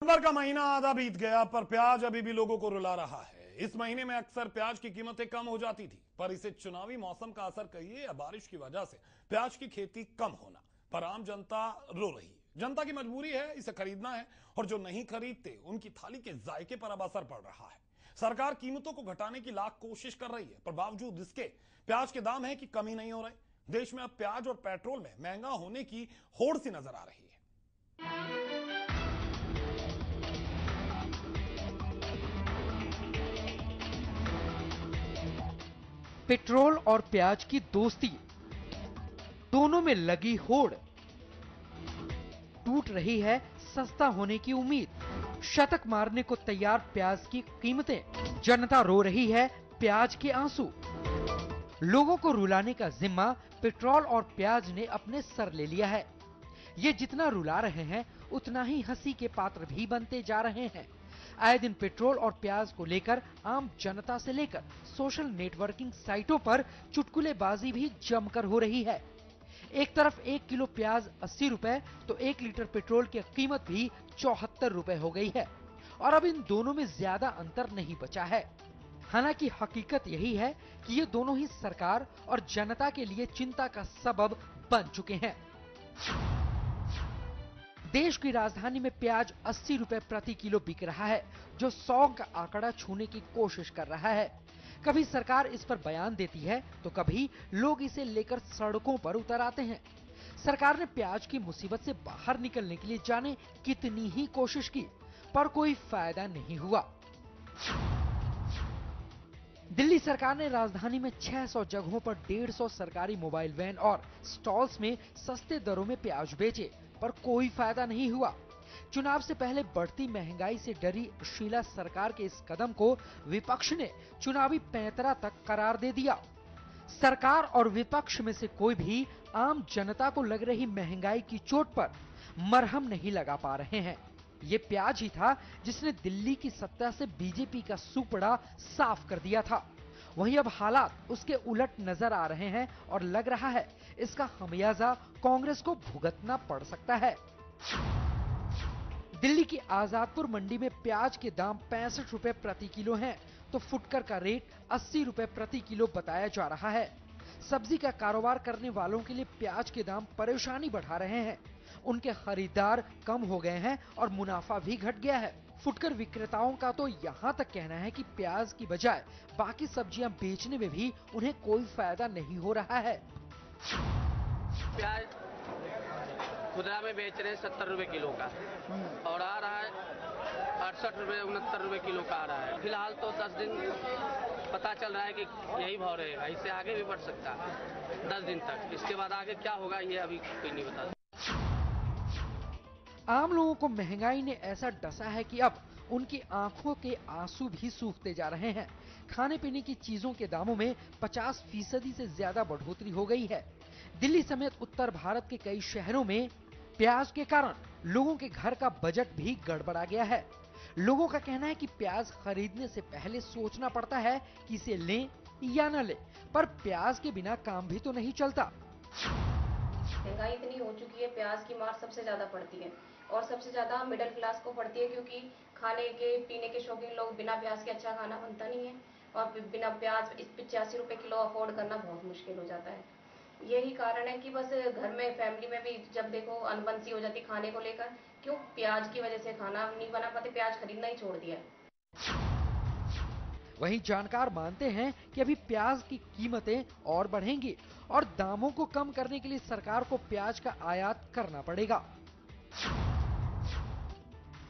दिसंबर का महीना आधा बीत गया पर प्याज अभी भी लोगों को रुला रहा है। इस महीने में अक्सर प्याज की कीमतें कम हो जाती थी, पर इसे चुनावी मौसम का असर कहिए या बारिश की वजह से प्याज की खेती कम होना पर आम जनता रो रही है। जनता की मजबूरी है, इसे खरीदना है और जो नहीं खरीदते उनकी थाली के जायके पर अब असर पड़ रहा है। सरकार कीमतों को घटाने की लाख कोशिश कर रही है, पर बावजूद इसके प्याज के दाम है कि कमी नहीं हो रही। देश में अब प्याज और पेट्रोल में महंगा होने की होड़ सी नजर आ रही है। पेट्रोल और प्याज की दोस्ती, दोनों में लगी होड़, टूट रही है सस्ता होने की उम्मीद। शतक मारने को तैयार प्याज की कीमतें, जनता रो रही है प्याज के आंसू। लोगों को रुलाने का जिम्मा पेट्रोल और प्याज ने अपने सर ले लिया है। ये जितना रुला रहे हैं उतना ही हंसी के पात्र भी बनते जा रहे हैं। आए दिन पेट्रोल और प्याज को लेकर आम जनता से लेकर सोशल नेटवर्किंग साइटों पर चुटकुलेबाजी भी जमकर हो रही है। एक तरफ 1 किलो प्याज 80 रुपए तो 1 लीटर पेट्रोल की कीमत भी 74 रुपए हो गई है और अब इन दोनों में ज्यादा अंतर नहीं बचा है। हालांकि हकीकत यही है कि ये दोनों ही सरकार और जनता के लिए चिंता का सबब बन चुके हैं। देश की राजधानी में प्याज 80 रुपए प्रति किलो बिक रहा है, जो 100 का आंकड़ा छूने की कोशिश कर रहा है। कभी सरकार इस पर बयान देती है तो कभी लोग इसे लेकर सड़कों पर उतर आते हैं। सरकार ने प्याज की मुसीबत से बाहर निकलने के लिए जाने कितनी ही कोशिश की, पर कोई फायदा नहीं हुआ। दिल्ली सरकार ने राजधानी में 600 जगहों पर 150 सरकारी मोबाइल वैन और स्टॉल्स में सस्ते दरों में प्याज बेचे, पर कोई फायदा नहीं हुआ। चुनाव से पहले बढ़ती महंगाई से डरी शीला सरकार के इस कदम को विपक्ष ने चुनावी पैंतरा तक करार दे दिया। सरकार और विपक्ष में से कोई भी आम जनता को लग रही महंगाई की चोट पर मरहम नहीं लगा पा रहे हैं। ये प्याज ही था जिसने दिल्ली की सत्ता से बीजेपी का सुपड़ा साफ कर दिया था। वहीं अब हालात उसके उलट नजर आ रहे हैं और लग रहा है इसका खमियाजा कांग्रेस को भुगतना पड़ सकता है। दिल्ली की आजादपुर मंडी में प्याज के दाम 65 रुपए प्रति किलो हैं, तो फुटकर का रेट 80 रुपए प्रति किलो बताया जा रहा है। सब्जी का कारोबार करने वालों के लिए प्याज के दाम परेशानी बढ़ा रहे हैं। उनके खरीदार कम हो गए हैं और मुनाफा भी घट गया है। फुटकर विक्रेताओं का तो यहाँ तक कहना है कि प्याज की बजाय बाकी सब्जियां बेचने में भी उन्हें कोई फायदा नहीं हो रहा है। प्याज खुदरा में बेच रहे हैं 70 रुपए किलो का और आ रहा है 68 रुपए 69 रुपए किलो का आ रहा है। फिलहाल तो 10 दिन पता चल रहा है कि यही भाव रहेगा, इससे आगे भी बढ़ सकता है 10 दिन तक। इसके बाद आगे क्या होगा ये अभी कोई नहीं बता। आम लोगों को महंगाई ने ऐसा डसा है कि अब उनकी आंखों के आंसू भी सूखते जा रहे हैं। खाने पीने की चीजों के दामों में 50% से ज्यादा बढ़ोतरी हो गई है। दिल्ली समेत उत्तर भारत के कई शहरों में प्याज के कारण लोगों के घर का बजट भी गड़बड़ा गया है। लोगों का कहना है कि प्याज खरीदने से पहले सोचना पड़ता है कि इसे लें या न लें, पर प्याज के बिना काम भी तो नहीं चलता। महंगाई इतनी हो चुकी है, प्याज की मार सबसे ज्यादा पड़ती है और सबसे ज्यादा मिडिल क्लास को पड़ती है, क्योंकि खाने के पीने के शौकीन लोग, बिना प्याज के अच्छा खाना बनता नहीं है और बिना प्याज 85 रुपए किलो अफोर्ड करना बहुत मुश्किल हो जाता है। यही कारण है कि बस घर में फैमिली में भी जब देखो अनबन सी हो जाती खाने को लेकर। क्यों? प्याज की वजह से खाना नहीं बना पाते, प्याज खरीदना ही छोड़ दिया है। वहीं जानकार मानते हैं कि अभी प्याज की कीमतें और बढ़ेंगी और दामों को कम करने के लिए सरकार को प्याज का आयात करना पड़ेगा।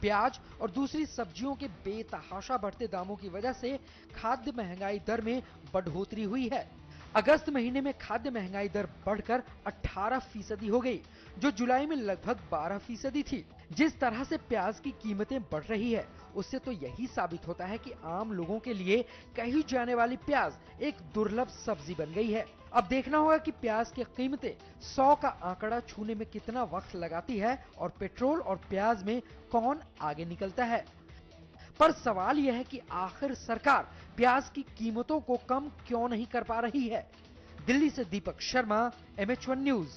प्याज और दूसरी सब्जियों के बेतहाशा बढ़ते दामों की वजह से खाद्य महंगाई दर में बढ़ोतरी हुई है। अगस्त महीने में खाद्य महंगाई दर बढ़कर 18% हो गई, जो जुलाई में लगभग 12% थी। जिस तरह से प्याज की कीमतें बढ़ रही है, उससे तो यही साबित होता है कि आम लोगों के लिए कही जाने वाली प्याज एक दुर्लभ सब्जी बन गई है। अब देखना होगा कि प्याज की कीमतें 100 का आंकड़ा छूने में कितना वक्त लगाती है और पेट्रोल और प्याज में कौन आगे निकलता है। पर सवाल यह है कि आखिर सरकार प्याज की कीमतों को कम क्यों नहीं कर पा रही है। दिल्ली से दीपक शर्मा, MH1 न्यूज।